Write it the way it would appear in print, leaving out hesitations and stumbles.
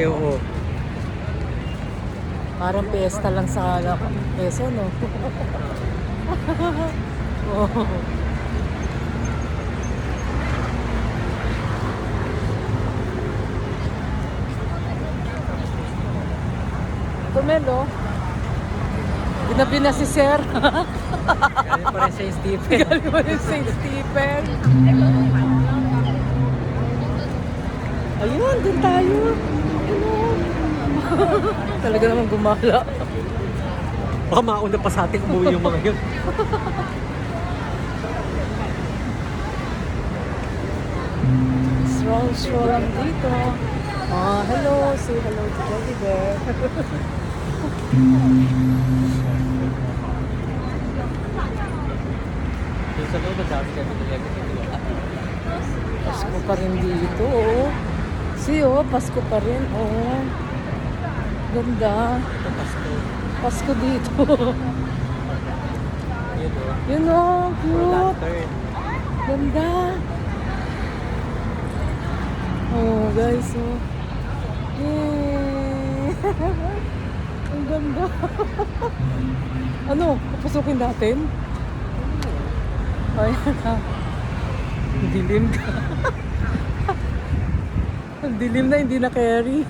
eh, oo. Parang piyesta lang sa Quezon, no? Oh. Tumelo. Ginabi na si Sir. Galing pa rin sa Stephen. Galing mo rin St. Stephen. Ayun, dun tayo. Ayun. Talaga naman gumala. Baka mauna pa sa ating umuwi yung mga yun. Stroll lang dito. Hello. Say hello to Teddy Bear. Yung sa loob, ang dami kami nilagay. Pasko pa rin dito, oh. See, oh, Pasko pa rin, oh. Ganda. Ito, Pasko. Pasko dito. Yun o. Yun, oh, Or cute. lantern. Ganda. Oh, guys, oh. Yay! Ang ganda. Ano, papasukin natin? Ay, dilim ka. Ang dilim na, hindi na carry.